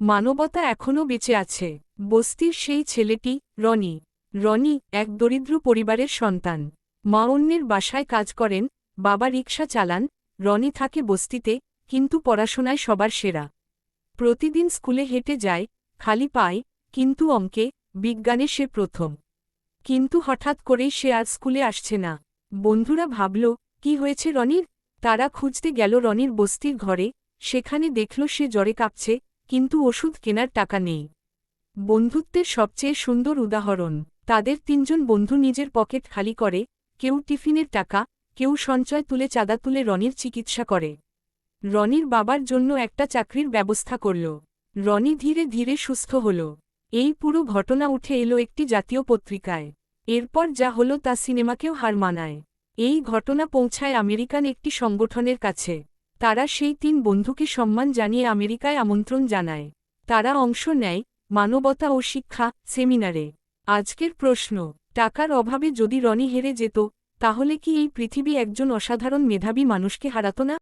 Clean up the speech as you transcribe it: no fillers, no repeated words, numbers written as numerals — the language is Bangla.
মানবতা এখনও বেঁচে আছে। বস্তির সেই ছেলেটি, রনি। রনি এক দরিদ্র পরিবারের সন্তান। মা অন্যের বাসায় কাজ করেন, বাবা রিকশা চালান। রনি থাকে বস্তিতে, কিন্তু পড়াশোনায় সবার সেরা। প্রতিদিন স্কুলে হেঁটে যায়, খালি পায়, কিন্তু অঙ্কে, বিজ্ঞানে সে প্রথম। কিন্তু হঠাৎ করেই সে আর স্কুলে আসছে না। বন্ধুরা ভাবল, কি হয়েছে রনির? তারা খুঁজতে গেল রনির বস্তির ঘরে। সেখানে দেখল সে জ্বরে কাঁপছে, কিন্তু ওষুধ কেনার টাকা নেই। বন্ধুত্বের সবচেয়ে সুন্দর উদাহরণ। তাদের তিনজন বন্ধু নিজের পকেট খালি করে, কেউ টিফিনের টাকা, কেউ সঞ্চয় তুলে চাঁদা তুলে রনির চিকিৎসা করে। রনির বাবার জন্য একটা চাকরির ব্যবস্থা করল। রনি ধীরে ধীরে সুস্থ হল। এই পুরো ঘটনা উঠে এলো একটি জাতীয় পত্রিকায়। এরপর যা হলো তা সিনেমাকেও হার মানায়। এই ঘটনা পৌঁছায় আমেরিকান একটি সংগঠনের কাছে। তারা সেই তিন বন্ধুকে সম্মান জানিয়ে আমেরিকায় আমন্ত্রণ জানায়। তারা অংশ নেয় মানবতা ও শিক্ষা সেমিনারে। আজকের প্রশ্ন, টাকার অভাবে যদি রনি হেরে যেত, তাহলে কি এই পৃথিবী একজন অসাধারণ মেধাবী মানুষকে হারাত না?